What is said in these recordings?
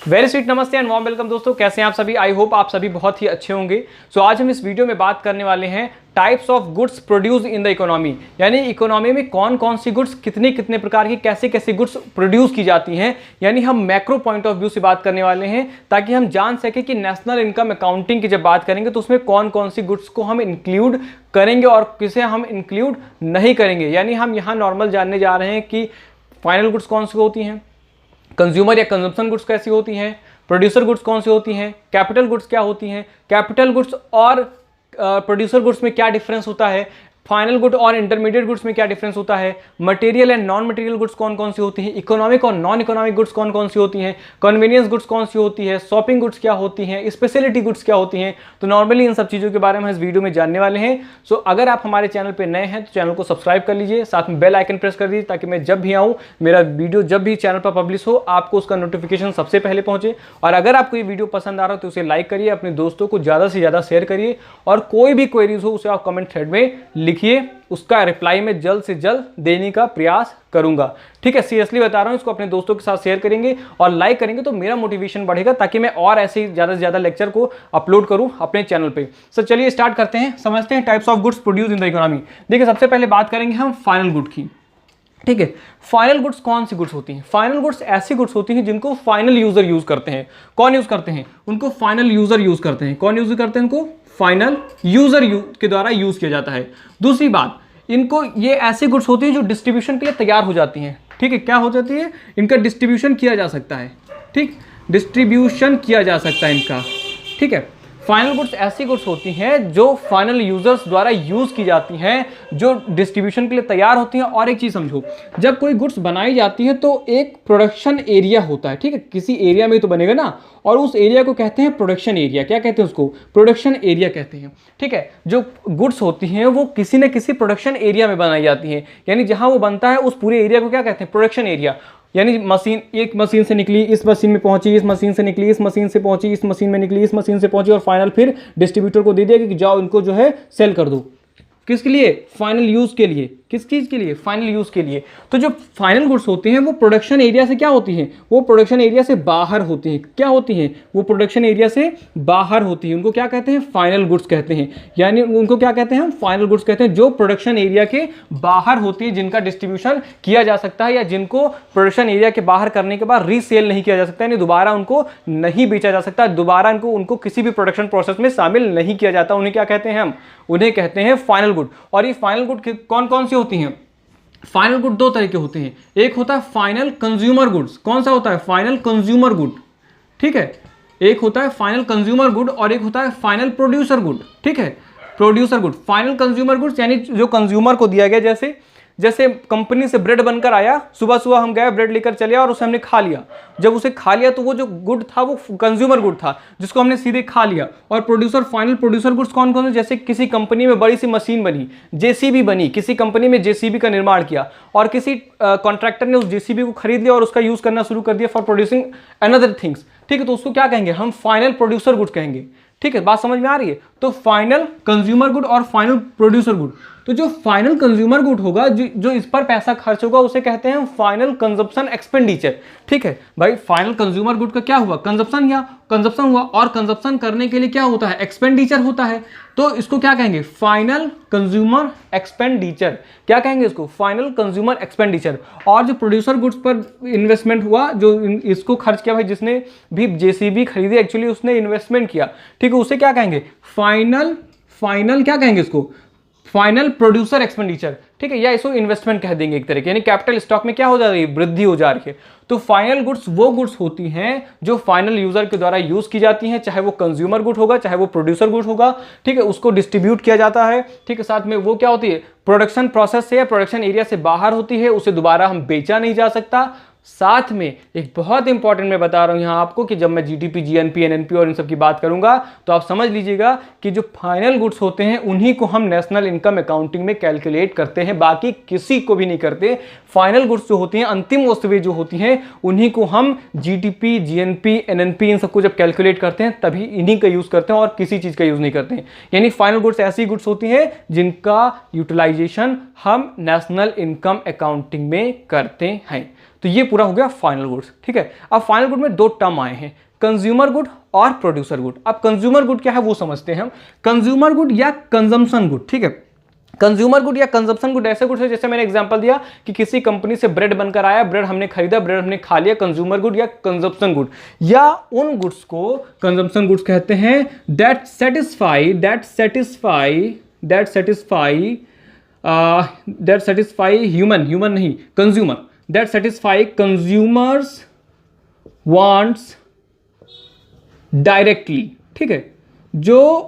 Very sweet नमस्ते and warm welcome दोस्तों, कैसे हैं आप सभी। आई होप आप सभी बहुत ही अच्छे होंगे। सो आज हम इस वीडियो में बात करने वाले हैं types of goods produce in the economy, यानी इकोनॉमी में कौन कौन सी गुड्स कितने कितने प्रकार की कैसे कैसे गुड्स प्रोड्यूस की जाती हैं। यानी हम मैक्रो पॉइंट ऑफ व्यू से बात करने वाले हैं ताकि हम जान सके कि नेशनल इनकम अकाउंटिंग की जब बात करेंगे तो उसमें कौन कौन सी गुड्स को हम इंक्लूड करेंगे और किसे हम इंक्लूड नहीं करेंगे। यानी हम यहाँ नॉर्मल जानने जा रहे हैं कि फाइनल गुड्स कौन सी होती हैं, कंज्यूमर या कंजम्पशन गुड्स कैसी होती हैं, प्रोड्यूसर गुड्स कौन सी होती हैं, कैपिटल गुड्स क्या होती हैं, कैपिटल गुड्स और प्रोड्यूसर गुड्स में क्या डिफरेंस होता है, फाइनल गुड और इंटरमीडिएट गुड्स में क्या डिफरेंस होता है, material and non material goods कौन कौन सी होती हैं, इकोनॉमिक और नॉन इकोनॉमिक गुड्स कौन कौन सी होती हैं, कन्वीनियंस गुड्स कौन सी होती है, शॉपिंग गुड्स क्या होती हैं, स्पेशलिटी गुड्स क्या होती हैं। तो नॉर्मली इन सब चीज़ों के बारे में इस वीडियो में जानने वाले हैं। सो अगर आप हमारे चैनल पर नए हैं तो चैनल को सब्सक्राइब कर लीजिए, साथ में बेल आइकन प्रेस कर दीजिए ताकि मैं जब भी आऊँ, मेरा वीडियो जब भी चैनल पर पब्लिश हो, आपको उसका नोटिफिकेशन सबसे पहले पहुँचे। और अगर आपको ये वीडियो पसंद आ रहा हो तो उसे लाइक करिए, अपने दोस्तों को ज़्यादा से ज़्यादा शेयर करिए और कोई भी क्वेरीज हो उसे आप कमेंट थ्रेड में लिखिए, उसका रिप्लाई में जल्द से जल्द देने का प्रयास करूंगा। ठीक है, सीरियसली बता रहा हूं, इसको अपने दोस्तों के साथ शेयर करेंगे और लाइक करेंगे तो मेरा मोटिवेशन बढ़ेगा ताकि मैं और ऐसे ज़्यादा से ज़्यादा लेक्चर को अपलोड करूं अपने चैनल पे। सो चलिए स्टार्ट करते हैं, समझते हैं types of goods produce in the economy. देखिए सबसे पहले बात करेंगे हम फाइनल गुड की। ठीक है, फाइनल गुड्स कौन सी गुड्स होती हैं? फाइनल गुड्स ऐसी गुड्स होती हैं जिनको फाइनल यूजर यूज करते हैं। कौन यूज करते हैं? उनको फाइनल यूजर यूज करते हैं। कौन यूज करते हैं? उनको फाइनल यूजर के द्वारा यूज किया जाता है। दूसरी बात, इनको ये ऐसी गुड्स होती हैं जो डिस्ट्रीब्यूशन के लिए तैयार हो जाती हैं। ठीक है, क्या हो जाती है? इनका डिस्ट्रीब्यूशन किया जा सकता है। ठीक, डिस्ट्रीब्यूशन किया जा सकता है इनका। ठीक है, फाइनल गुड्स ऐसी गुड्स होती हैं जो फाइनल यूजर्स द्वारा यूज की जाती हैं, जो डिस्ट्रीब्यूशन के लिए तैयार होती हैं। और एक चीज समझो, जब कोई गुड्स बनाई जाती है तो एक प्रोडक्शन एरिया होता है। ठीक है, किसी एरिया में तो बनेगा ना, और उस एरिया को कहते हैं प्रोडक्शन एरिया। क्या कहते हैं उसको? प्रोडक्शन एरिया कहते हैं। ठीक है, जो गुड्स होती हैं वो किसी न किसी प्रोडक्शन एरिया में बनाई जाती हैं, यानी जहां वो बनता है उस पूरे एरिया को क्या कहते हैं? Production area. यानी मशीन, एक मशीन से निकली, इस मशीन में पहुंची, इस मशीन से निकली, इस मशीन से पहुंची, इस मशीन में निकली, इस मशीन से पहुंची और फाइनल फिर डिस्ट्रीब्यूटर को दे दिया कि जाओ इनको जो है सेल कर दो। किसके लिए? फाइनल यूज के लिए। किस चीज के लिए? फाइनल यूज के लिए। तो जो फाइनल गुड्स होती हैं वो प्रोडक्शन एरिया से क्या होती हैं? वो प्रोडक्शन एरिया से बाहर होती हैं। क्या होती हैं? वो प्रोडक्शन एरिया से बाहर होती हैं। उनको क्या कहते हैं? फाइनल गुड्स कहते हैं। यानी उनको क्या कहते हैं? हम फाइनल गुड्स कहते हैं, जो प्रोडक्शन एरिया के बाहर होती है, जिनका डिस्ट्रीब्यूशन किया जा सकता है या जिनको प्रोडक्शन एरिया के बाहर करने के बाद रीसेल नहीं किया जा सकता, यानी दोबारा उनको नहीं बेचा जा सकता, दोबारा उनको किसी भी प्रोडक्शन प्रोसेस में शामिल नहीं किया जाता। उन्हें क्या कहते हैं? हम उन्हें कहते हैं फाइनल गुड। और ये फाइनल गुड कौन कौन सी होती हैं? फाइनल गुड दो तरह के होते हैं। एक होता है फाइनल कंज्यूमर गुड्स। कौन सा होता है? Final consumer good. ठीक है, एक होता है फाइनल कंज्यूमर गुड और एक होता है फाइनल प्रोड्यूसर गुड। ठीक है, producer good. Final consumer goods यानी जो कंज्यूमर को दिया गया, जैसे कंपनी से ब्रेड बनकर आया, सुबह सुबह हम गए ब्रेड लेकर चले और उसे हमने खा लिया। जब उसे खा लिया तो वो जो गुड था वो कंज्यूमर गुड था जिसको हमने सीधे खा लिया। और प्रोड्यूसर, फाइनल प्रोड्यूसर गुड्स कौन कौन से? जैसे किसी कंपनी में बड़ी सी मशीन बनी, जेसीबी बनी, किसी कंपनी में जेसीबी का निर्माण किया और किसी कॉन्ट्रैक्टर ने उस जेसीबी को खरीद लिया और उसका यूज करना शुरू कर दिया फॉर प्रोड्यूसिंग अनदर थिंग्स। ठीक है, तो उसको क्या कहेंगे? हम फाइनल प्रोड्यूसर गुड्स कहेंगे। ठीक है, बात समझ में आ रही है? तो फाइनल कंज्यूमर गुड और फाइनल प्रोड्यूसर गुड। तो जो फाइनल कंज्यूमर गुड होगा, जो इस पर पैसा खर्च होगा, उसे कहते हैं फाइनल कंजप्शन एक्सपेंडिचर। ठीक है भाई, फाइनल कंज्यूमर गुड का क्या हुआ? कंजप्शन हुआ और कंजप्शन करने के लिए क्या होता है? एक्सपेंडिचर होता है। तो इसको क्या कहेंगे? Final consumer expenditure. क्या कहेंगे इसको? Final consumer expenditure. और जो प्रोड्यूसर गुड्स पर इन्वेस्टमेंट हुआ, जो इसको खर्च किया भाई, जिसने भी जेसीबी खरीदी, एक्चुअली उसने इन्वेस्टमेंट किया। ठीक है, उसे क्या कहेंगे? फाइनल क्या कहेंगे इसको? Final producer expenditure. ठीक है, या इसको इन्वेस्टमेंट कह देंगे एक तरह के, यानी कैपिटल स्टॉक में क्या हो जा रही है? वृद्धि हो जा रही है। तो फाइनल गुड्स वो गुड्स होती हैं जो फाइनल यूजर के द्वारा यूज की जाती हैं, चाहे वो कंज्यूमर गुड होगा, चाहे वो प्रोड्यूसर गुड होगा। ठीक है, उसको डिस्ट्रीब्यूट किया जाता है। ठीक है, साथ में वो क्या होती है? प्रोडक्शन प्रोसेस से या प्रोडक्शन एरिया से बाहर होती है, उसे दोबारा हम बेचा नहीं जा सकता। साथ में एक बहुत इंपॉर्टेंट मैं बता रहा हूं यहां आपको कि जब मैं जीडीपी, जीएनपी, एनएनपी और इन सब की बात करूंगा तो आप समझ लीजिएगा कि जो फाइनल गुड्स होते हैं उन्हीं को हम नेशनल इनकम अकाउंटिंग में कैलकुलेट करते हैं, बाकी किसी को भी नहीं करते। फाइनल गुड्स जो होती हैं, अंतिम वस्तुएं जो होती हैं, उन्हीं को हम जीडीपी, जीएनपी, एनएनपी इन सबको जब कैलकुलेट करते हैं तभी इन्हीं का यूज करते हैं और किसी चीज का यूज नहीं करते हैं। यानी फाइनल गुड्स ऐसी गुड्स होती हैं जिनका यूटिलाइजेशन हम नेशनल इनकम अकाउंटिंग में करते हैं। तो ये पूरा हो गया फाइनल गुड्स। ठीक है, अब फाइनल गुड में दो टर्म आए हैं, कंज्यूमर गुड और प्रोड्यूसर गुड। अब कंज्यूमर गुड क्या है वो समझते हैं हम। कंज्यूमर गुड या कंजम्पशन गुड, ठीक है, कंज्यूमर गुड या कंजम्पशन गुड ऐसे गुड्स है, जैसे मैंने एग्जांपल दिया कि किसी कंपनी से ब्रेड बनकर आया, ब्रेड हमने खरीदा, ब्रेड हमने खा लिया, कंज्यूमर गुड या कंजम्पशन गुड। या उन गुड्स को कंजम्पशन गुड्स कहते हैं दैट सेटिस्फाई ह्यूमन नहीं, consumer, that satisfy consumers wants directly. ठीक है, जो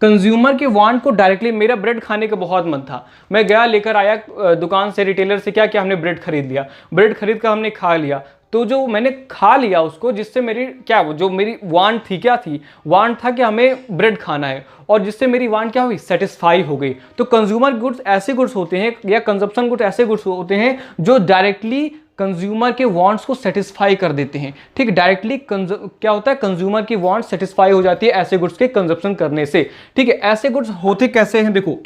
कंज्यूमर के वांट को डायरेक्टली, मेरा ब्रेड खाने का बहुत मन था, मैं गया लेकर आया दुकान से, रिटेलर से, क्या क्या हमने ब्रेड खरीद लिया, ब्रेड खरीद कर हमने खा लिया, तो जो मैंने खा लिया उसको, जिससे मेरी क्या, जो मेरी वांट थी, क्या थी, वांट था कि हमें ब्रेड खाना है, और जिससे मेरी वांट क्या हुई, सेटिस्फाई हो गई। तो कंज्यूमर गुड्स ऐसे गुड्स होते हैं या कंजप्शन गुड्स ऐसे गुड्स होते हैं जो डायरेक्टली कंज्यूमर के वांट्स को सेटिस्फाई कर देते हैं। ठीक, डायरेक्टली क्या होता है, कंज्यूमर की वांट सेटिस्फाई हो जाती है ऐसे गुड्स के कंजप्शन करने से। ठीक है, ऐसे गुड्स होते कैसे हैं, देखो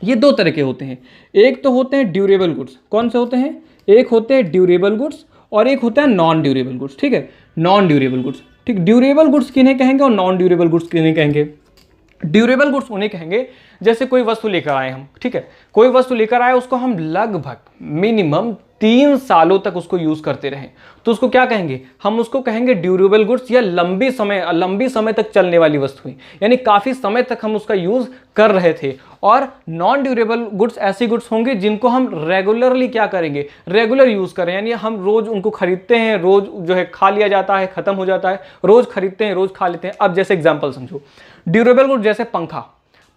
ये दो तरह के होते हैं। एक तो होते हैं ड्यूरेबल गुड्स, कौन से होते हैं, एक होते हैं ड्यूरेबल गुड्स और एक होता है नॉन ड्यूरेबल गुड्स। ठीक है, नॉन ड्यूरेबल गुड्स, ठीक, ड्यूरेबल गुड्स किन्हें कहेंगे और नॉन ड्यूरेबल गुड्स किन्हें कहेंगे। ड्यूरेबल गुड्स उन्हें कहेंगे जैसे कोई वस्तु लेकर आए हम, ठीक है, कोई वस्तु लेकर आए, उसको हम लगभग मिनिमम 3 सालों तक उसको यूज करते रहें, तो उसको क्या कहेंगे, हम उसको कहेंगे ड्यूरेबल गुड्स या लंबी समय तक चलने वाली वस्तुएं, यानी काफी समय तक हम उसका यूज कर रहे थे। और नॉन ड्यूरेबल गुड्स ऐसी गुड्स होंगे जिनको हम रेगुलरली क्या करेंगे, रेगुलर यूज करें, यानी हम रोज उनको खरीदते हैं, रोज जो है खा लिया जाता है, खत्म हो जाता है, रोज खरीदते हैं, रोज खा लेते हैं। अब जैसे एग्जाम्पल समझो, ड्यूरेबल गुड जैसे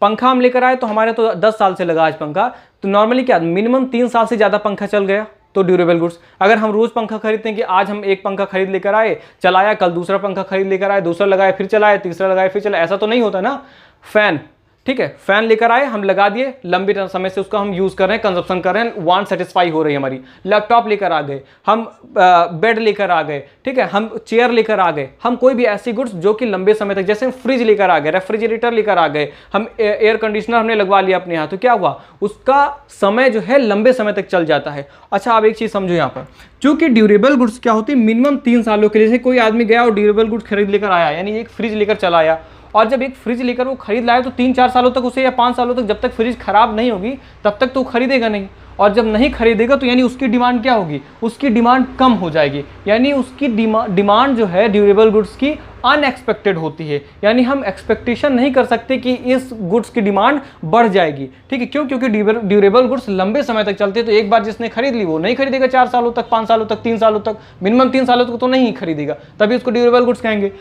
पंखा हम लेकर आए, तो हमारे तो 10 साल से लगा आज पंखा, तो नॉर्मली क्या मिनिमम 3 साल से ज्यादा पंखा चल गया, तो ड्यूरेबल गुड्स। अगर हम रोज पंखा खरीदते हैं कि आज हम एक पंखा खरीद लेकर आए, चलाया, कल दूसरा पंखा खरीद लेकर आए, दूसरा लगाया फिर चलाया, तीसरा लगाया फिर चलाया, ऐसा तो नहीं होता ना। फैन, ठीक है, फैन लेकर आए, हम लगा दिए, लंबे समय से उसका हम यूज कर रहे हैं, कंजप्शन कर रहे हैं, वांट सेटिस्फाई हो रही है हमारी। लैपटॉप लेकर आ गए हम, बेड लेकर आ गए, ठीक है, हम चेयर लेकर आ गए, हम कोई भी ऐसी गुड्स जो कि लंबे समय तक, जैसे फ्रिज लेकर आ गए, रेफ्रिजरेटर लेकर आ गए, हम एयर कंडीशनर हमने लगवा लिया अपने यहाँ, तो क्या हुआ, उसका समय जो है लंबे समय तक चल जाता है। अच्छा, आप एक चीज समझो यहाँ पर, चूंकि ड्यूरेबल गुड्स क्या होती है, मिनिमम 3 सालों के लिए, जैसे कोई आदमी गया और ड्यूरेबल गुड्स खरीद लेकर आया, यानी एक फ्रिज लेकर चला आया, और जब एक फ्रिज लेकर वो खरीद लाया तो 3-4 सालों तक उसे, या 5 सालों तक, जब तक फ्रिज खराब नहीं होगी तब तक तो खरीदेगा नहीं, और जब नहीं खरीदेगा तो यानी उसकी डिमांड क्या होगी, उसकी डिमांड कम हो जाएगी, यानी उसकी डिमांड जो है ड्यूरेबल गुड्स की अनएक्सपेक्टेड होती है, यानी हम एक्सपेक्टेशन नहीं कर सकते कि इस गुड्स की डिमांड बढ़ जाएगी। ठीक है, क्यों, क्योंकि ड्यूरेबल गुड्स लंबे समय तक चलते हैं, तो एक बार जिसने खरीद ली वो नहीं खरीदेगा 4 सालों तक, 5 सालों तक, 3 सालों तक, मिनिमम 3 सालों तक तो नहीं खरीदेगा, तभी उसको ड्यूरेबल गुड्स कहेंगे।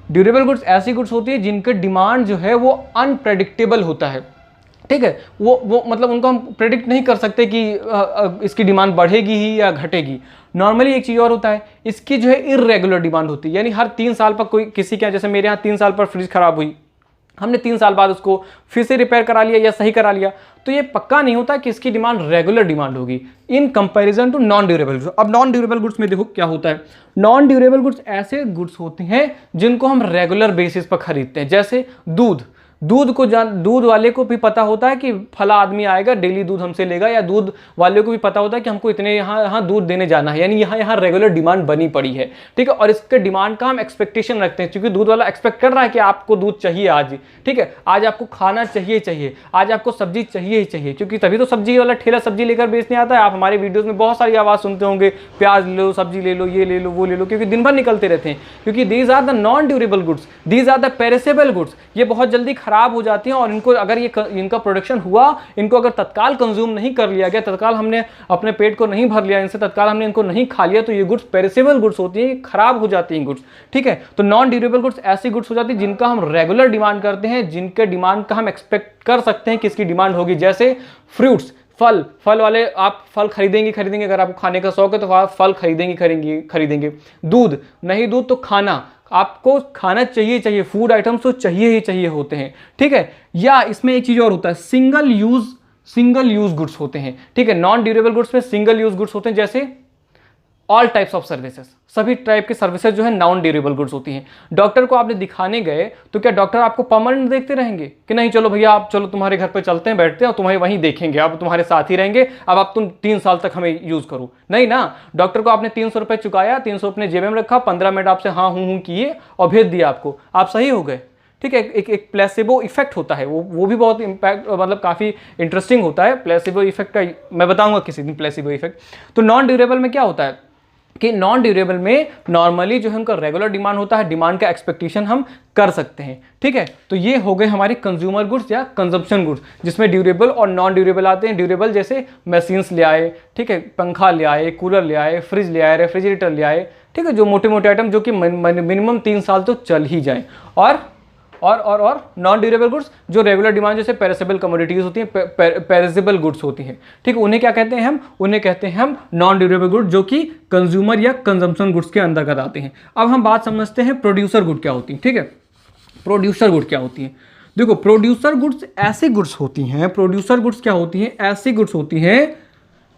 ड्यूरेबल गुड्स ऐसी गुड्स होती है जिनके डिमांड जो है वो अनप्रेडिक्टेबल होता है। ठीक है, वो मतलब उनको हम प्रेडिक्ट नहीं कर सकते कि इसकी डिमांड बढ़ेगी ही या घटेगी। नॉर्मली एक चीज़ और होता है, इसकी जो है इर्रेगुलर डिमांड होती है, यानी हर 3 साल पर कोई किसी क्या, जैसे मेरे यहाँ 3 साल पर फ्रिज खराब हुई, हमने 3 साल बाद उसको फिर से रिपेयर करा लिया या सही करा लिया, तो ये पक्का नहीं होता कि इसकी डिमांड रेगुलर डिमांड होगी in comparison to non durable goods. अब नॉन ड्यूरेबल गुड्स में देखो क्या होता है, नॉन ड्यूरेबल गुड्स ऐसे गुड्स होते हैं जिनको हम रेगुलर बेसिस पर खरीदते हैं, जैसे दूध वाले को भी पता होता है कि फला आदमी आएगा, डेली दूध हमसे लेगा, या दूध वाले को भी पता होता है कि हमको इतने यहाँ दूध देने जाना है, यानी यहाँ रेगुलर डिमांड बनी पड़ी है। ठीक है, और इसके डिमांड का हम एक्सपेक्टेशन रखते हैं, क्योंकि दूध वाला एक्सपेक्ट कर रहा है कि आपको दूध चाहिए आज, ठीक है, आज आपको खाना चाहिए, आज आपको सब्जी चाहिए ही चाहिए, क्योंकि तभी तो सब्जी वाला ठेला सब्जी लेकर बेचने आता है। आप हमारे वीडियोज में बहुत सारी आवाज़ सुनते होंगे, प्याज ले लो, सब्जी ले लो, ये ले लो, वो ले लो, क्योंकि दिन भर निकलते रहते हैं, क्योंकि these are the non durable goods, these are the perishable goods, ये बहुत जल्दी खराब हो जाती हैं, और इनको अगर इनका प्रोडक्शन हुआ, इनको अगर तत्काल कंज्यूम नहीं कर लिया गया, तत्काल हमने अपने पेट को नहीं भर लिया इनसे, तत्काल हमने इनको नहीं खा लिया, तो ये गुड्स पेरिसेबल गुड्स होती हैं, खराब हो जाती हैं गुड्स। ठीक है, तो नॉन ड्यूरेबल गुड्स ऐसी गुड्स हो जाती है जिनका हम रेगुलर डिमांड करते हैं, जिनके डिमांड का हम एक्सपेक्ट कर सकते हैं कि इसकी डिमांड होगी, जैसे फ्रूट्स, फल वाले आप फल खरीदेंगे, अगर आपको खाने का शौक है तो आप फल खरीदेंगे। दूध, नहीं दूध तो खाना, आपको खाना चाहिए, फूड आइटम्स तो चाहिए ही चाहिए होते हैं। ठीक है, या इसमें एक चीज और होता है, सिंगल यूज गुड्स होते हैं। ठीक है, नॉन ड्यूरेबल गुड्स में सिंगल यूज गुड्स होते हैं, जैसे ऑल टाइप्स ऑफ सर्विसेज, सभी टाइप के सर्विसेज जो है नॉन ड्यूरेबल गुड्स होती हैं। डॉक्टर को आपने दिखाने गए तो क्या डॉक्टर आपको परमानेंट देखते रहेंगे कि नहीं चलो भैया आप चलो तुम्हारे घर पे चलते हैं, बैठते हैं और तुम्हारे वहीं देखेंगे, अब तुम्हारे साथ ही रहेंगे, अब तुम 3 साल तक हमें यूज करो? नहीं ना, डॉक्टर को आपने 300 रुपये चुकाया, 300 अपने जेब में रखा, 15 मिनट आपसे हाँ हूँ किए और भेज दिया आपको, आप सही हो गए। ठीक है, एक प्लेसिबो इफेक्ट होता है, वो भी बहुत इम्पैक्ट मतलब काफ़ी इंटरेस्टिंग होता है। प्लेसिबो इफेक्ट का मैं बताऊंगा किसी दिन प्लेसिबो इफेक्ट। तो नॉन ड्यूरेबल में क्या होता है कि नॉन ड्यूरेबल में नॉर्मली जो है उनका रेगुलर डिमांड होता है, डिमांड का एक्सपेक्टेशन हम कर सकते हैं। ठीक है, तो ये हो गए हमारे कंज्यूमर गुड्स या कंजप्शन गुड्स, जिसमें ड्यूरेबल और नॉन ड्यूरेबल आते हैं। ड्यूरेबल जैसे मशीन्स ले आए, ठीक है, पंखा ले आए, कूलर ले आए, फ्रिज ले आए, रेफ्रिजरेटर ले आए, ठीक है, जो मोटे मोटे आइटम जो कि मिनिमम 3 साल तो चल ही जाए। और नॉन ड्यूरेबल गुड्स जो रेगुलर डिमांड जैसे पेरिसेबल कमोडिटीज होती हैं, पेरिसेबल गुड्स होती हैं। ठीक है, उन्हें क्या कहते हैं हम? उन्हें कहते हैं हम नॉन ड्यूरेबल गुड्स, जो कि कंज्यूमर या कंजम्पशन गुड्स के अंतर्गत आते हैं। अब हम बात समझते हैं प्रोड्यूसर गुड क्या होती है। ठीक है, प्रोड्यूसर गुड क्या होती है? देखो, प्रोड्यूसर गुड्स ऐसी गुड्स होती हैं, प्रोड्यूसर गुड्स क्या होती हैं? ऐसी गुड्स होती हैं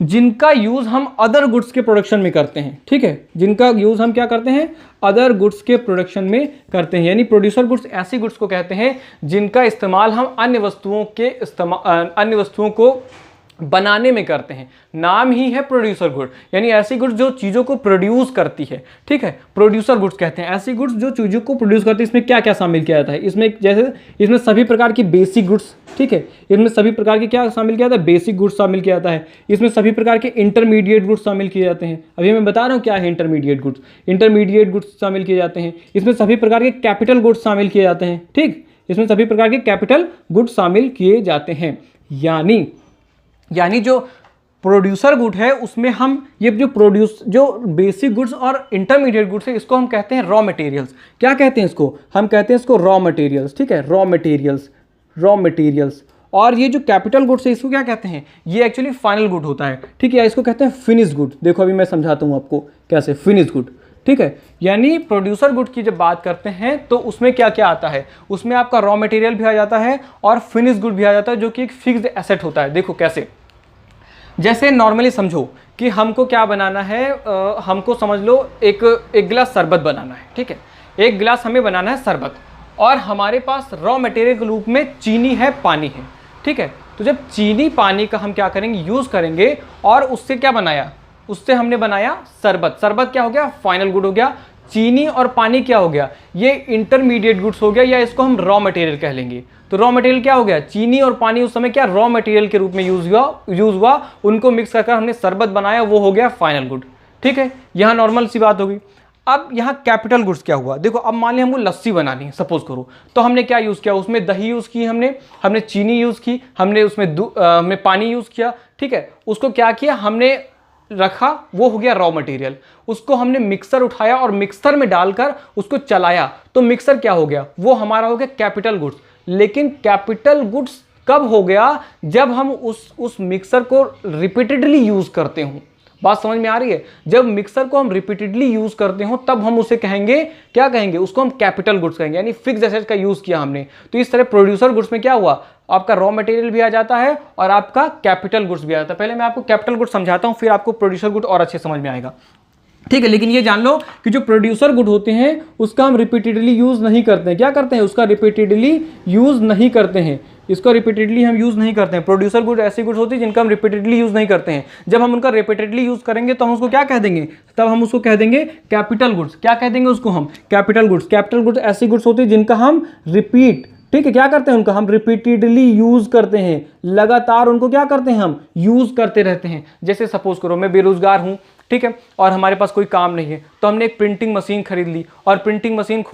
जिनका यूज हम अदर गुड्स के प्रोडक्शन में करते हैं। ठीक है, जिनका यूज हम क्या करते हैं? अदर गुड्स के प्रोडक्शन में करते हैं। यानी प्रोड्यूसर गुड्स ऐसी गुड्स को कहते हैं जिनका इस्तेमाल हम अन्य वस्तुओं को बनाने में करते हैं। नाम ही है प्रोड्यूसर गुड, यानी ऐसी गुड्स जो चीज़ों को प्रोड्यूस करती है। ठीक है, प्रोड्यूसर गुड्स कहते हैं ऐसी गुड्स जो चीज़ों को प्रोड्यूस करती है। इसमें क्या क्या शामिल किया जाता है? इसमें सभी प्रकार की बेसिक गुड्स, ठीक है, इसमें सभी प्रकार के क्या शामिल किया जाता है? बेसिक गुड्स शामिल किया जाता है। इसमें सभी प्रकार के इंटरमीडिएट गुड्स शामिल किए जाते हैं। अभी मैं बता रहा हूँ क्या है इंटरमीडिएट गुड्स। इंटरमीडिएट गुड्स शामिल किए जाते हैं। इसमें सभी प्रकार के कैपिटल गुड्स शामिल किए जाते हैं। ठीक, इसमें सभी प्रकार के कैपिटल गुड्स शामिल किए जाते हैं। यानी जो प्रोड्यूसर गुड है उसमें हम ये जो बेसिक गुड्स और इंटरमीडिएट गुड्स है, इसको हम कहते हैं रॉ मटेरियल्स। क्या कहते हैं इसको? हम कहते हैं इसको रॉ मटेरियल्स। ठीक है, रॉ मटेरियल्स। और ये जो कैपिटल गुड्स है इसको क्या कहते हैं? ये एक्चुअली फाइनल गुड होता है। ठीक है, इसको कहते हैं फिनिश गुड। देखो अभी मैं समझाता हूँ आपको कैसे, फिनिश गुड। ठीक है, यानी प्रोड्यूसर गुड की जब बात करते हैं तो उसमें क्या क्या आता है? उसमें आपका रॉ मटेरियल भी आ जाता है और फिनिश गुड भी आ जाता है, जो कि एक फिक्स्ड एसेट होता है। देखो कैसे, जैसे नॉर्मली समझो कि हमको क्या बनाना है, हमको समझ लो एक गिलास शरबत बनाना है। ठीक है, एक गिलास हमें बनाना है शरबत, और हमारे पास रॉ मटेरियल के रूप में चीनी है, पानी है। ठीक है, तो जब चीनी पानी का हम क्या करेंगे? यूज़ करेंगे, और उससे क्या बनाया? उससे हमने बनाया शरबत। शरबत क्या हो गया? फाइनल गुड हो गया। चीनी और पानी क्या हो गया? ये इंटरमीडिएट गुड्स हो गया, या इसको हम रॉ मटेरियल कह लेंगे। तो रॉ मटेरियल क्या हो गया? चीनी और पानी उस समय क्या रॉ मटेरियल के रूप में यूज हुआ, उनको मिक्स करके हमने शरबत बनाया, वो हो गया फाइनल गुड। ठीक है, यहाँ नॉर्मल सी बात होगी। अब यहाँ कैपिटल गुड्स क्या हुआ? देखो, अब मान लिया हमको लस्सी बनानी है, सपोज करो, तो हमने क्या यूज़ किया? उसमें दही यूज़ की, हमने चीनी यूज़ की, हमने उसमें हमने पानी यूज़ किया। ठीक है, उसको क्या किया? हमने रखा, वो हो गया रॉ मटेरियल। उसको हमने मिक्सर उठाया और मिक्सर में डालकर उसको चलाया, तो मिक्सर क्या हो गया? वो हमारा हो गया कैपिटल गुड्स। लेकिन कैपिटल गुड्स कब हो गया? जब हम उस मिक्सर को रिपीटेडली यूज करते हो। बात समझ में आ रही है? जब मिक्सर को हम रिपीटेडली यूज करते हो तब हम उसे कहेंगे, क्या कहेंगे? उसको हम कैपिटल गुड्स कहेंगे, यानी फिक्स्ड एसेट का यूज किया हमने। तो इस तरह प्रोड्यूसर गुड्स में क्या हुआ? आपका रॉ मटेरियल भी आ जाता है और आपका कैपिटल गुड्स भी आ जाता है। पहले मैं आपको कैपिटल गुड्स समझाता हूं, फिर आपको प्रोड्यूसर गुड और अच्छे समझ में आएगा। ठीक है, लेकिन ये जान लो कि जो प्रोड्यूसर गुड होते हैं उसका हम रिपीटेडली यूज नहीं करते हैं। क्या करते हैं? उसका रिपीटेडली यूज नहीं करते हैं। इसको रिपीटेडली हम यूज नहीं करते हैं। प्रोड्यूसर गुड ऐसी गुड्स होती है जिनका हम रिपीटेडली यूज नहीं करते हैं। जब हम उनका रिपीटेडली यूज करेंगे तो हम उसको क्या कह देंगे? तब हम उसको कह देंगे कैपिटल गुड्स। क्या कह देंगे उसको हम? Capital goods. कैपिटल गुड्स ऐसी गुड्स होती है जिनका हम रिपीट, ठीक है, क्या करते हैं? उनका हम रिपीटेडली यूज करते हैं, लगातार उनको क्या करते हैं? हम यूज करते रहते हैं। जैसे सपोज करो मैं बेरोजगार हूं, ठीक है, और हमारे पास कोई काम नहीं है, तो हमने एक प्रिंटिंग मशीन खरीद ली और प्रिंटिंग मशीन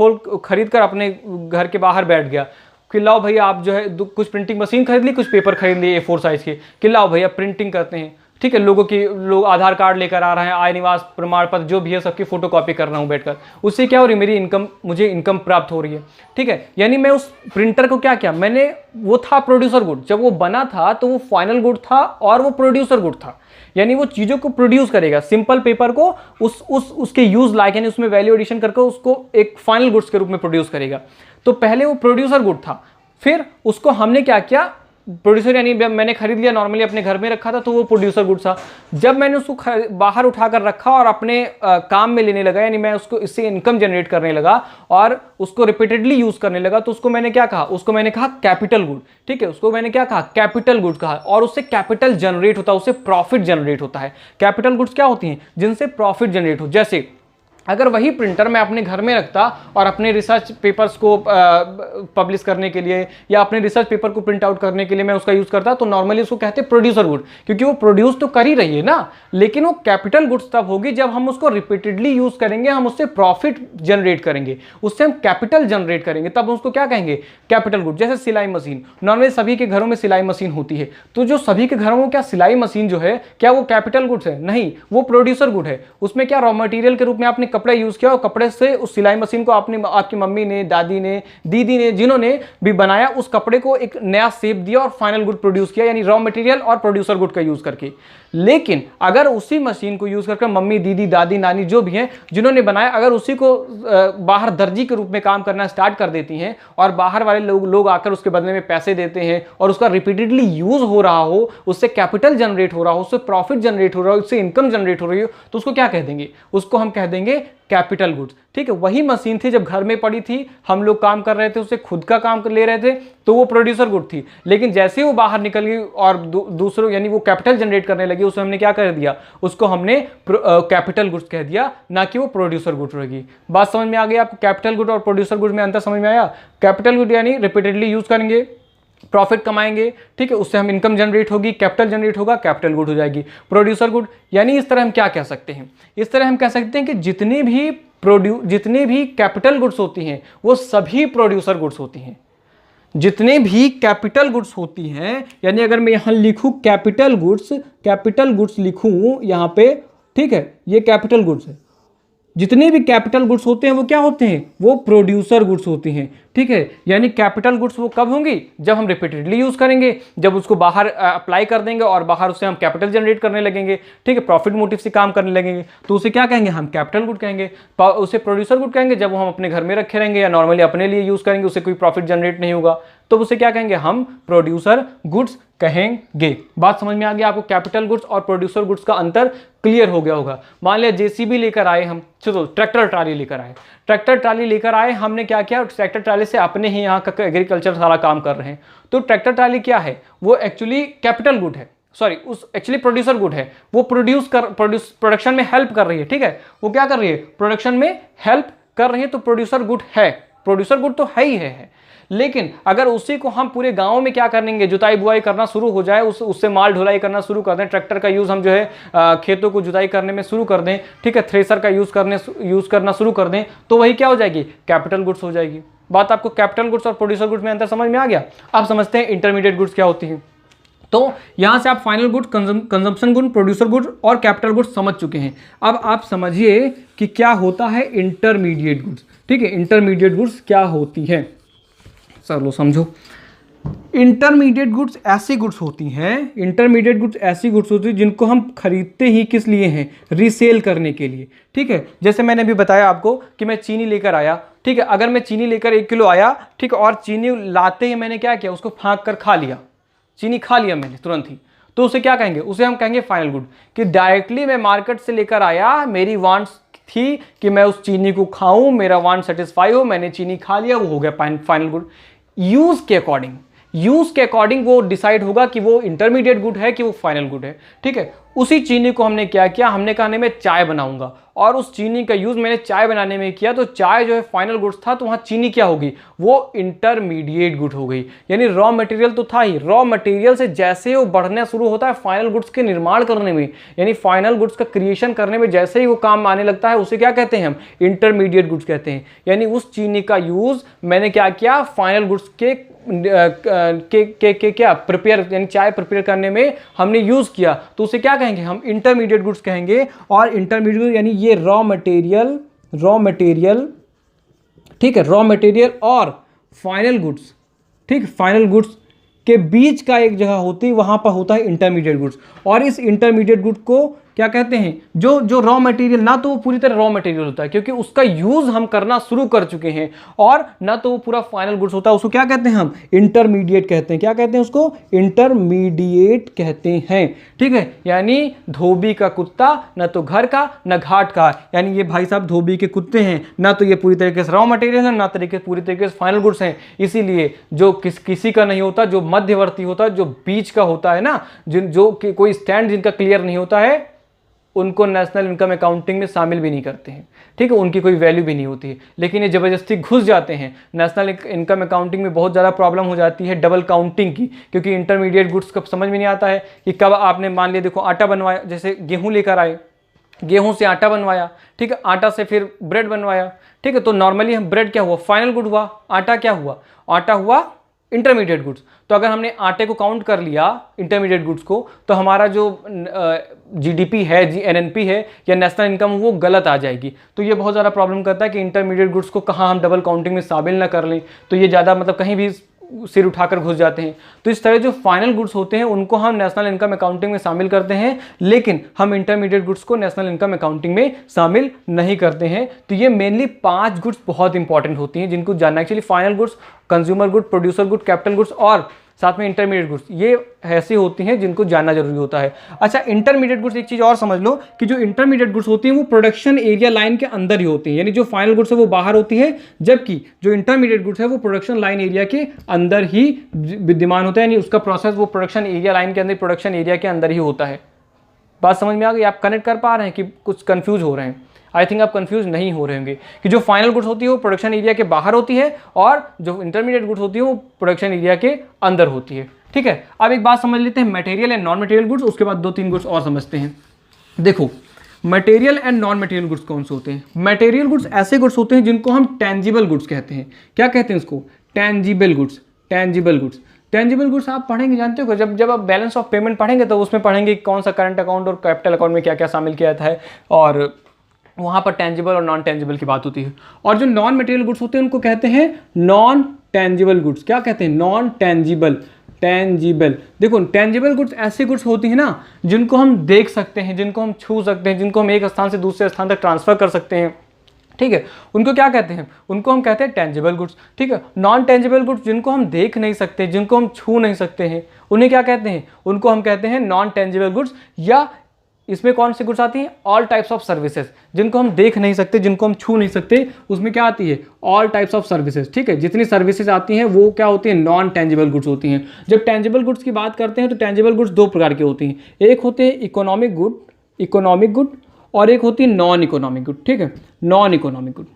खरीद कर अपने घर के बाहर बैठ गया कि लाओ भैया आप जो है कुछ प्रिंटिंग मशीन खरीद ली, कुछ पेपर खरीद लिए A4 साइज के, कि लाओ भैया प्रिंटिंग करते हैं। ठीक है, लोग आधार कार्ड लेकर आ रहे हैं, आय निवास प्रमाण पत्र जो भी है सबकी फोटोकॉपी कर रहा हूँ बैठकर। उससे क्या हो रही है? मुझे इनकम प्राप्त हो रही है। ठीक है, यानी मैं उस प्रिंटर को क्या किया? मैंने, वो था प्रोड्यूसर गुड। जब वो बना था तो वो फाइनल गुड था और वो प्रोड्यूसर गुड था, यानी वो चीज़ों को प्रोड्यूस करेगा। सिंपल पेपर को उसके यूज लायक, यानी उसमें वैल्यू एडिशन करके उसको एक फाइनल गुड्स के रूप में प्रोड्यूस करेगा। तो पहले वो प्रोड्यूसर गुड था, फिर उसको हमने क्या किया? प्रोड्यूसर यानी मैंने खरीद लिया, नॉर्मली अपने घर में रखा था तो वो प्रोड्यूसर गुड्स था। जब मैंने उसको बाहर उठाकर रखा और अपने काम में लेने लगा, यानी मैं उसको इससे इनकम जनरेट करने लगा और उसको रिपीटेडली यूज करने लगा, तो उसको मैंने क्या कहा, उसको मैंने कहा कैपिटल गुड। ठीक है, उसको मैंने क्या कहा, कैपिटल गुड कहा। और उससे कैपिटल जनरेट होता है, उससे प्रॉफिट जनरेट होता है। कैपिटल गुड्स क्या होती हैं, जिनसे प्रॉफिट जनरेट हो। जैसे अगर वही प्रिंटर मैं अपने घर में रखता और अपने रिसर्च पेपर्स को पब्लिश करने के लिए या अपने रिसर्च पेपर को प्रिंट आउट करने के लिए मैं उसका यूज़ करता, तो नॉर्मली उसको कहते हैं प्रोड्यूसर गुड, क्योंकि वो प्रोड्यूस तो कर ही रही है ना। लेकिन वो कैपिटल गुड्स तब होगी जब हम उसको रिपीटेडली यूज़ करेंगे, हम उससे प्रॉफिट जनरेट करेंगे, उससे हम कैपिटल जनरेट करेंगे, तब उसको क्या कहेंगे, कैपिटल गुड। जैसे सिलाई मशीन, नॉर्मली सभी के घरों में सिलाई मशीन होती है, तो जो सभी के घरों में क्या सिलाई मशीन जो है, क्या वो कैपिटल गुड्स है? नहीं, वो प्रोड्यूसर गुड है। उसमें क्या रॉ मटेरियल के रूप में आपने कपड़ा यूज किया और कपड़े से उस सिलाई मशीन को आपने, आपकी मम्मी ने, दादी ने, दीदी ने, जिन्होंने भी बनाया, उस कपड़े को एक नया शेप दिया और फाइनल गुड प्रोड्यूस किया, यानी रॉ मटेरियल और प्रोड्यूसर गुड का यूज करके। लेकिन अगर उसी मशीन को यूज करके मम्मी, दीदी, दादी, नानी जो भी हैं जिन्होंने बनाया, अगर उसी को बाहर दर्जी के रूप में काम करना स्टार्ट कर देती हैं और बाहर वाले लोग आकर उसके बदले में पैसे देते हैं और उसका रिपीटेडली यूज हो रहा हो, उससे कैपिटल जनरेट हो रहा हो, उससे प्रॉफिट जनरेट हो रहा हो, उससे इनकम जनरेट हो रही हो, तो उसको क्या कह देंगे, उसको हम कह देंगे कैपिटल गुड्स। ठीक है, वही मशीन थी जब घर में पड़ी थी, हम लोग काम कर रहे थे, उससे खुद का काम ले रहे थे, तो वो प्रोड्यूसर गुड थी। लेकिन जैसे ही वो बाहर निकल गई और दूसरों यानी वो कैपिटल जनरेट करने लगी, उसमें हमने क्या कर दिया, उसको हमने कैपिटल गुड्स कह दिया, ना कि वो प्रोड्यूसर गुड रहेगी। बात समझ में आ गई आपको? कैपिटल गुड और प्रोड्यूसर गुड में अंतर समझ में आया? कैपिटल गुड यानी रिपीटेडली यूज करेंगे, प्रॉफिट कमाएंगे, ठीक है, उससे हम इनकम जनरेट होगी, कैपिटल जनरेट होगा, कैपिटल गुड हो जाएगी। प्रोड्यूसर गुड यानी इस तरह हम क्या कह सकते हैं, इस तरह हम कह सकते हैं कि जितनी भी कैपिटल गुड्स होती हैं वो सभी प्रोड्यूसर गुड्स होती हैं। जितने भी कैपिटल गुड्स होती हैं, यानी अगर मैं यहां लिखूं कैपिटल गुड्स लिखूं यहां पे, ठीक है, ये कैपिटल गुड्स है। जितने भी कैपिटल गुड्स होते हैं वो क्या होते हैं, वो प्रोड्यूसर गुड्स होती हैं। ठीक है, यानी कैपिटल गुड्स वो कब होंगी, जब हम रिपीटेडली यूज करेंगे, जब उसको बाहर अप्लाई कर देंगे और बाहर उससे हम कैपिटल जनरेट करने लगेंगे, ठीक है, प्रॉफिट मोटिव से काम करने लगेंगे, तो उसे क्या कहेंगे, हम कैपिटल गुड कहेंगे। उसे प्रोड्यूसर गुड कहेंगे जब वो हम अपने घर में रखे रहेंगे या नॉर्मली अपने लिए यूज करेंगे, उससे कोई प्रॉफिट जनरेट नहीं होगा, तो उसे क्या कहेंगे, हम प्रोड्यूसर गुड्स कहेंगे। बात समझ में आ गया आपको? कैपिटल गुड्स और प्रोड्यूसर गुड्स का अंतर क्लियर हो गया होगा। मान लिया जेसीबी लेकर आए हम, चलो ट्रैक्टर ट्राली लेकर आए, हमने क्या किया, ट्रैक्टर ट्राली से अपने ही यहाँ का एग्रीकल्चर सारा काम कर रहे हैं। तो ट्रैक्टर ट्राली क्या है, वो एक्चुअली कैपिटल गुड है, सॉरी उस एक्चुअली प्रोड्यूसर गुड है। वो प्रोडक्शन में हेल्प कर रही है, ठीक है, वो क्या कर रही है, प्रोडक्शन में हेल्प कर रही है, तो प्रोड्यूसर गुड है, प्रोड्यूसर गुड तो है ही है। लेकिन अगर उसी को हम पूरे गांव में क्या करेंगे, जुताई बुआई करना शुरू हो जाए, उससे माल ढुलाई करना शुरू कर दें, ट्रैक्टर का यूज़ हम जो है खेतों को जुताई करने में शुरू कर दें, ठीक है, थ्रेसर का यूज़ करना शुरू कर दें, तो वही क्या हो जाएगी, कैपिटल गुड्स हो जाएगी। बात आपको कैपिटल गुड्स और प्रोड्यूसर गुड्स में अंतर समझ में आ गया? आप समझते हैं इंटरमीडिएट गुड्स क्या होती हैं। तो यहां से आप final good, consumption good, producer good और कैपिटल गुड्स समझ चुके हैं। अब आप समझिए कि क्या होता है इंटरमीडिएट गुड्स। ठीक है, इंटरमीडिएट गुड्स क्या होती है, चलो समझो। इंटरमीडिएट गुड्स ऐसी गुड्स होती हैं, जिनको हम खरीदते ही किस लिए हैं, रीसेल करने के लिए। ठीक है, जैसे मैंने अभी बताया आपको कि मैं चीनी लेकर आया, ठीक है, अगर मैं चीनी लेकर 1 किलो आया, ठीक है, और चीनी लाते ही मैंने क्या किया, उसको फाँक कर खा लिया, चीनी खा लिया मैंने तुरंत ही, तो उसे क्या कहेंगे, उसे हम कहेंगे फाइनल गुड। कि डायरेक्टली मैं मार्केट से लेकर आया, मेरी वांट्स थी कि मैं उस चीनी को खाऊं, मेरा वांट सेटिस्फाई हो, मैंने चीनी खा लिया, वो हो गया फाइनल गुड। यूज के अकॉर्डिंग वो डिसाइड होगा कि वो इंटरमीडिएट गुड है कि वो फाइनल गुड है। ठीक है, उसी चीनी को हमने क्या किया, हमने कहा नहीं मैं चाय बनाऊंगा, और उस चीनी का यूज मैंने चाय बनाने में किया, तो चाय जो है फाइनल गुड्स था, तो वहां चीनी क्या होगी, वो इंटरमीडिएट गुड हो गई। यानी रॉ मटेरियल तो था ही, रॉ मटेरियल से जैसे वो बढ़ना शुरू होता है फाइनल गुड्स के निर्माण करने में, यानी फाइनल गुड्स का क्रिएशन करने में जैसे ही वो काम आने लगता है, उसे क्या कहते हैं हम, इंटरमीडिएट गुड्स कहते हैं। यानी उस चीनी का यूज मैंने क्या किया, फाइनल गुड्स के क्या प्रिपेयर, यानी चाय प्रिपेयर करने में हमने यूज किया, तो उसे क्या कहेंगे, हम इंटरमीडिएट गुड्स कहेंगे। और इंटरमीडिएट यानी ये रॉ मटेरियल, ठीक है, रॉ मटेरियल और फाइनल गुड्स, ठीक, फाइनल गुड्स के बीच का एक जगह होती है, वहां पर होता है इंटरमीडिएट गुड्स। और इस इंटरमीडिएट गुड को क्या कहते हैं, जो जो रॉ मटेरियल, ना तो वो पूरी तरह रॉ मटेरियल होता है क्योंकि उसका यूज हम करना शुरू कर चुके हैं, और ना तो वो पूरा फाइनल गुड्स होता है, उसको क्या कहते हैं हम, इंटरमीडिएट कहते हैं। क्या कहते हैं उसको, इंटरमीडिएट कहते हैं। ठीक है, यानी धोबी का कुत्ता ना तो घर का ना घाट का, यानी ये भाई साहब धोबी के कुत्ते हैं, ना तो ये पूरी तरीके से रॉ मटेरियल है, ना पूरी तरीके से फाइनल गुड्स हैं। इसीलिए जो किसी का नहीं होता, जो मध्यवर्ती होता है, जो बीच का होता है ना, जो कोई स्टैंड जिनका क्लियर नहीं होता है, उनको नेशनल इनकम अकाउंटिंग में शामिल भी नहीं करते हैं। ठीक है, उनकी कोई वैल्यू भी नहीं होती है, लेकिन ये ज़बरदस्ती घुस जाते हैं। नेशनल इनकम अकाउंटिंग में बहुत ज़्यादा प्रॉब्लम हो जाती है डबल काउंटिंग की, क्योंकि इंटरमीडिएट गुड्स कब समझ में नहीं आता है कि कब आपने मान लिया, देखो आटा बनवाया, जैसे गेहूँ लेकर आए, गेहूँ से आटा बनवाया, ठीक है, आटा से फिर ब्रेड बनवाया। ठीक है, तो नॉर्मली हम ब्रेड क्या हुआ, फाइनल गुड हुआ, आटा क्या हुआ, आटा हुआ इंटरमीडिएट गुड्स। तो अगर हमने आटे को काउंट कर लिया इंटरमीडिएट गुड्स को, तो हमारा जो जीडीपी है, एनएनपी है या नेशनल इनकम, वो गलत आ जाएगी। तो ये बहुत ज़्यादा प्रॉब्लम करता है कि इंटरमीडिएट गुड्स को कहाँ हम डबल काउंटिंग में शामिल ना कर लें, तो ये ज़्यादा मतलब कहीं भी सिर उठाकर घुस जाते हैं। तो इस तरह जो फाइनल गुड्स होते हैं उनको हम नेशनल इनकम अकाउंटिंग में शामिल करते हैं, लेकिन हम इंटरमीडिएट गुड्स को नेशनल इनकम अकाउंटिंग में शामिल नहीं करते हैं। तो ये मेनली 5 गुड्स बहुत इंपॉर्टेंट होती हैं जिनको जानना है। Actually final goods, consumer good, producer good, capital goods और साथ में इंटरमीडिएट गुड्स, ये ऐसी होती हैं जिनको जानना जरूरी होता है। अच्छा, इंटरमीडिएट गुड्स, एक चीज़ और समझ लो कि जो इंटरमीडिएट गुड्स होती हैं वो प्रोडक्शन एरिया लाइन के अंदर ही होती हैं, यानी जो फाइनल गुड्स है वो बाहर होती है, जबकि जो इंटरमीडिएट गुड्स है वो प्रोडक्शन लाइन एरिया के अंदर ही विद्यमान होता है, यानी उसका प्रोसेस वो प्रोडक्शन एरिया लाइन के अंदर, प्रोडक्शन एरिया के अंदर ही होता है। बात समझ में आ गई? आप कनेक्ट कर पा रहे हैं कि कुछ कंफ्यूज हो रहे हैं? आई थिंक आप कंफ्यूज नहीं हो रहे होंगे कि जो फाइनल गुड्स होती है वो प्रोडक्शन एरिया के बाहर होती है, और जो इंटरमीडिएट गुड्स होती है वो प्रोडक्शन एरिया के अंदर होती है। ठीक है, अब एक बात समझ लेते हैं material and non material goods, उसके बाद 2-3 गुड्स और समझते हैं। देखो, material and non material goods कौन से होते हैं? मटेरियल गुड्स ऐसे गुड्स होते हैं जिनको हम टेंजिबल गुड्स कहते हैं। क्या कहते हैं उसको? Tangible goods. Tangible goods, tangible goods आप पढ़ेंगे, जानते हो जब आप बैलेंस ऑफ पेमेंट पढ़ेंगे तो उसमें पढ़ेंगे कौन सा करंट अकाउंट और कैपिटल अकाउंट में क्या क्या शामिल किया जाता है, और वहाँ पर टेंजिबल और नॉन टेंजिबल की बात होती है। और जो नॉन मटेरियल गुड्स होते हैं उनको कहते हैं नॉन टेंजिबल गुड्स। क्या कहते हैं? Non tangible. टेंजिबल, देखो टेंजिबल गुड्स ऐसी गुड्स होती है ना जिनको हम देख सकते हैं, जिनको हम छू सकते हैं, जिनको हम एक स्थान से दूसरे स्थान तक ट्रांसफर कर सकते हैं। ठीक है, उनको क्या कहते हैं? उनको हम कहते हैं टेंजिबल गुड्स। ठीक है, नॉन टेंजिबल गुड्स जिनको हम देख नहीं सकते, जिनको हम छू नहीं सकते हैं, उन्हें क्या कहते हैं? उनको हम कहते हैं नॉन टेंजिबल गुड्स। या इसमें कौन सी गुड्स आती हैं? ऑल टाइप्स ऑफ सर्विसेज, जिनको हम देख नहीं सकते, जिनको हम छू नहीं सकते, उसमें क्या आती है? All types of services. ठीक है, जितनी सर्विसेज आती हैं वो क्या होती हैं? नॉन टेंजिबल गुड्स होती हैं। जब टेंजिबल गुड्स की बात करते हैं तो टेंजिबल गुड्स 2 प्रकार की होती हैं। एक होते हैं इकोनॉमिक गुड, और एक होती है नॉन इकोनॉमिक गुड। ठीक है, नॉन इकोनॉमिक गुड।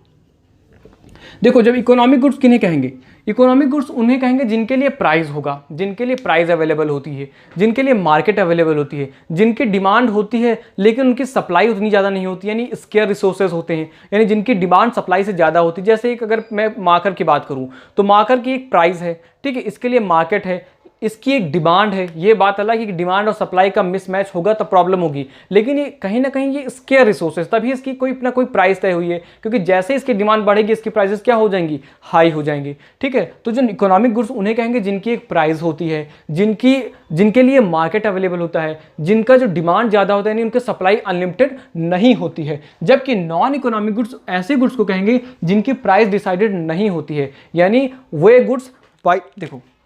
देखो, जब इकोनॉमिक गुड्स किन्हें कहेंगे? इकोनॉमिक गुड्स उन्हें कहेंगे जिनके लिए प्राइस होगा, जिनके लिए प्राइस अवेलेबल होती है, जिनके लिए मार्केट अवेलेबल होती है, जिनकी डिमांड होती है लेकिन उनकी सप्लाई उतनी ज़्यादा नहीं होती, यानी स्केयर रिसोर्सेज होते हैं, यानी जिनकी डिमांड सप्लाई से ज़्यादा होती है। जैसे एक अगर मैं माकर की बात करूँ तो माकर की एक प्राइस है, ठीक है, इसके लिए मार्केट है, इसकी एक डिमांड है। ये बात अलग है कि डिमांड और सप्लाई का मिसमैच होगा तो प्रॉब्लम होगी, लेकिन ये कहीं ना कहीं ये स्केयर रिसोर्सेज, तभी इसकी कोई ना कोई प्राइस तय हुई है, क्योंकि जैसे इसकी डिमांड बढ़ेगी इसकी प्राइसेस क्या हो जाएंगी? हाई हो जाएंगी। ठीक है, तो जो इकोनॉमिक गुड्स उन्हें कहेंगे जिनकी एक प्राइस होती है, जिनके लिए मार्केट अवेलेबल होता है, जिनका जो डिमांड ज़्यादा होता है, यानी उनकी सप्लाई अनलिमिटेड नहीं होती है। जबकि नॉन इकोनॉमिक गुड्स ऐसे गुड्स को कहेंगे जिनकी प्राइस डिसाइडेड नहीं होती है, यानी वे गुड्स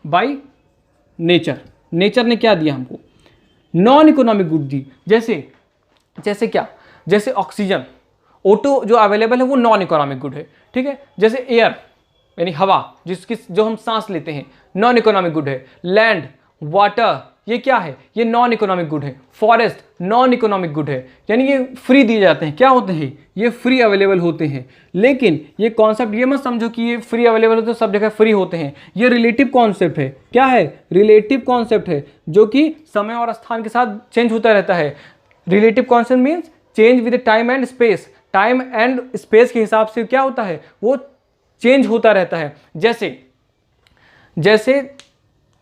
बाई नेचर ने क्या दिया हमको? नॉन इकोनॉमिक गुड दी। जैसे क्या? जैसे ऑक्सीजन, O2 जो अवेलेबल है वो नॉन इकोनॉमिक गुड है। ठीक है, जैसे एयर यानी हवा, जो हम सांस लेते हैं, नॉन इकोनॉमिक गुड है। लैंड, वाटर, ये क्या है? ये नॉन इकोनॉमिक गुड है। फॉरेस्ट नॉन इकोनॉमिक गुड है, यानी ये फ्री दिए जाते हैं। क्या होते हैं? ये फ्री अवेलेबल होते हैं। लेकिन ये कॉन्सेप्ट ये मत समझो कि ये फ्री अवेलेबल होते हैं, सब जगह फ्री होते हैं। ये रिलेटिव कॉन्सेप्ट है। क्या है? रिलेटिव कॉन्सेप्ट है, जो कि समय और स्थान के साथ चेंज होता रहता है। Relative concept means change with time and space. Time and space के हिसाब से क्या होता है? वो चेंज होता रहता है। जैसे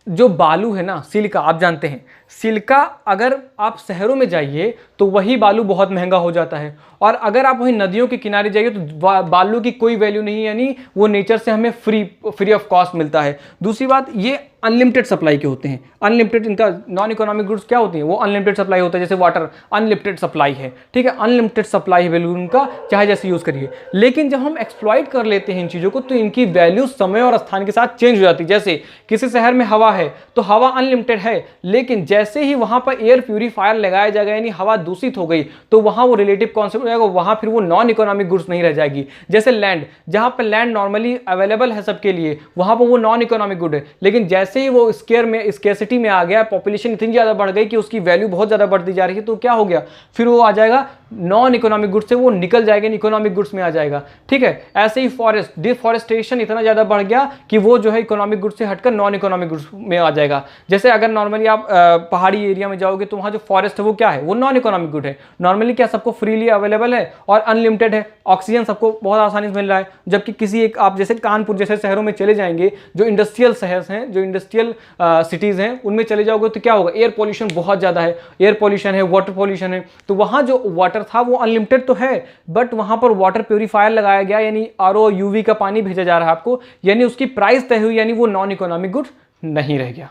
जो बालू है ना, सिलिका, आप जानते हैं सिल्का अगर आप शहरों में जाइए तो वही बालू बहुत महंगा हो जाता है, और अगर आप वहीं नदियों के किनारे जाइए तो बालू की कोई वैल्यू नहीं है, यानी वो नेचर से हमें फ्री ऑफ कॉस्ट मिलता है। दूसरी बात, ये अनलिमिटेड सप्लाई के होते हैं। अनलिमिटेड, इनका नॉन इकोनॉमिक गुड्स क्या होती हैं, वो अनलिमिटेड सप्लाई होता है। जैसे वाटर अनलिमिटेड सप्लाई है, ठीक है, अनलिमिटेड सप्लाई है वैल्यू उनका, चाहे जैसे यूज़ करिए। लेकिन जब हम एक्सप्लॉइट कर लेते हैं इन चीज़ों को तो इनकी वैल्यू समय और स्थान के साथ चेंज हो जाती है। जैसे किसी शहर में हवा है तो हवा अनलिमिटेड है, लेकिन जैसे ही वहाँ पर एयर प्यूरीफायर लगाया जाएगा, यानी हवा दूषित हो गई, तो वहाँ वो रिलेटिव कॉन्सेप्ट हो जाएगा, वहाँ फिर वो नॉन इकोनॉमिक गुड्स नहीं रह जाएगी। जैसे लैंड, जहाँ पर लैंड नॉर्मली अवेलेबल है सबके लिए, वहाँ पर वो नॉन इकोनॉमिक गुड है, लेकिन जैसे ही वो स्केर्सिटी में आ गया, पॉपुलेशन इतनी ज़्यादा बढ़ गई कि उसकी वैल्यू बहुत ज़्यादा बढ़ती जा रही है, तो क्या हो गया, फिर वो आ जाएगा नॉन इकोनॉमिक गुड्स से वो निकल जाएगा, इकोनॉमिक गुड्स में आ जाएगा। ठीक है, ऐसे ही फॉरेस्ट डिफॉरेस्टेशन इतना ज़्यादा बढ़ गया कि वो जो है इकोनॉमिक गुड्स से हटकर नॉन इकोनॉमिक गुड्स में आ जाएगा। जैसे अगर नॉर्मली आप पहाड़ी एरिया में जाओगे तो वहाँ जो फॉरेस्ट है वो क्या है, वो नॉन इकोनॉमिक गुड है। नॉर्मली क्या सबको फ्रीली अवेलेबल है और अनलिमिटेड है, ऑक्सीजन सबको बहुत आसानी से मिल रहा है। जबकि किसी एक आप जैसे कानपुर जैसे शहरों में चले जाएंगे, जो इंडस्ट्रियल शहर हैं, जो इंडस्ट्रियल सिटीज़ हैं, उनमें चले जाओगे तो क्या होगा, एयर पॉल्यूशन बहुत ज़्यादा है, एयर पॉल्यूशन है, वाटर पॉल्यूशन है। तो वहाँ जो वाटर था वो अनलिमिटेड तो है, बट वहाँ पर वाटर प्यूरीफायर लगाया गया, यानी आरओ यूवी का पानी भेजा जा रहा है आपको, यानी उसकी प्राइस तय हुई, यानी वो नॉन इकोनॉमिक गुड नहीं रह गया।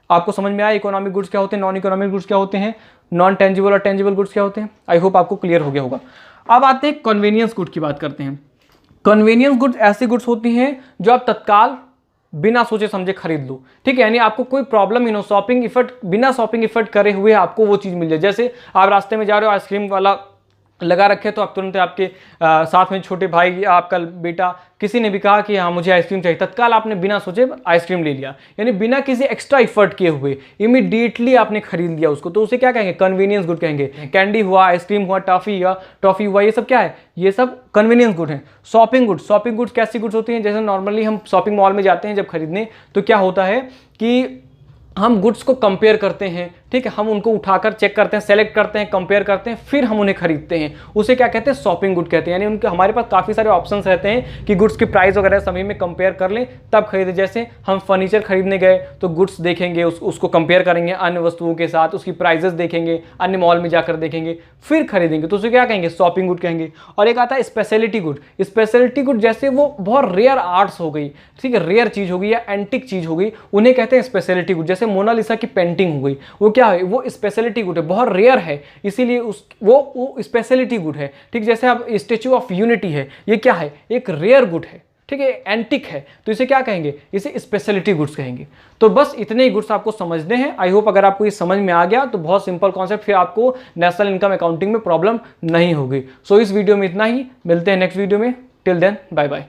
आपको समझ में आया इकोनॉमिक गुड्स क्या होते हैं, नॉन इकोनॉमिक गुड्स क्या होते हैं, नॉन टेंजिबल और टेंजिबल गुड्स क्या होते हैं। आई होप आपको क्लियर हो गया होगा। अब आते हैं कन्वीनियंस गुड की बात करते हैं। कन्वीनियंस गुड्स ऐसी गुड्स होती हैं जो आप तत्काल बिना सोचे समझे खरीद लो। ठीक है, यानी आपको कोई प्रॉब्लम ही ना, बिना शॉपिंग इफर्ट करे हुए आपको वो चीज़ मिल जाए। जैसे आप रास्ते में जा रहे हो, आइसक्रीम वाला लगा रखे, तो आप तुरंत आपके साथ में छोटे भाई या आपका बेटा किसी ने भी कहा कि हाँ मुझे आइसक्रीम चाहिए, तत्काल आपने बिना सोचे आइसक्रीम ले लिया, यानी बिना किसी एक्स्ट्रा इफर्ट किए हुए इमीडिएटली आपने खरीद लिया उसको, तो उसे क्या कहेंगे, कन्वीनियंस गुड कहेंगे। कैंडी हुआ, आइसक्रीम हुआ, टॉफी हुआ, ये सब क्या है, ये सब कन्वीनियंस गुड है। शॉपिंग गुड्स कैसी गुड्स होती हैं, जैसे नॉर्मली हम शॉपिंग मॉल में जाते हैं जब खरीदने, तो क्या होता है कि हम गुड्स को कंपेयर करते हैं। ठीक है, हम उनको उठाकर चेक करते हैं, सेलेक्ट करते हैं, कंपेयर करते हैं, फिर हम उन्हें खरीदते हैं। उसे क्या कहते हैं, शॉपिंग गुड कहते हैं। यानी उनके हमारे पास काफ़ी सारे ऑप्शंस रहते हैं कि गुड्स की प्राइस वगैरह सभी में कंपेयर कर लें तब खरीदें। जैसे हम फर्नीचर खरीदने गए तो गुड्स देखेंगे, उसको कंपेयर करेंगे अन्य वस्तुओं के साथ, उसकी प्राइजेस देखेंगे, अन्य मॉल में जाकर देखेंगे, फिर खरीदेंगे, तो उसे क्या कहेंगे, शॉपिंग गुड कहेंगे। और एक आता है स्पेशलिटी गुड। स्पेशलिटी गुड जैसे वो बहुत रेयर आर्ट्स हो गई, ठीक है, रेयर चीज़ हो गई या एंटिक चीज़ हो गई, उन्हें कहते हैं स्पेशलिटी गुड। जैसे मोनालिसा की पेंटिंग हो गई, वो क्या है, वो स्पेशलिटी गुड है, बहुत रेयर है, इसीलिए वो स्पेशलिटी गुड है। ठीक, जैसे अब स्टैच्यू ऑफ यूनिटी है, ये क्या है, एक रेयर गुड है, ठीक है, एंटिक है, तो इसे क्या कहेंगे, इसे स्पेशलिटी गुड्स कहेंगे। तो बस इतने ही गुड्स आपको समझने हैं। आई होप अगर आपको ये समझ में आ गया तो बहुत सिंपल कॉन्सेप्ट, फिर आपको नेशनल इनकम अकाउंटिंग में प्रॉब्लम नहीं होगी। सो इस वीडियो में इतना ही, मिलते हैं नेक्स्ट वीडियो में। Till then bye bye.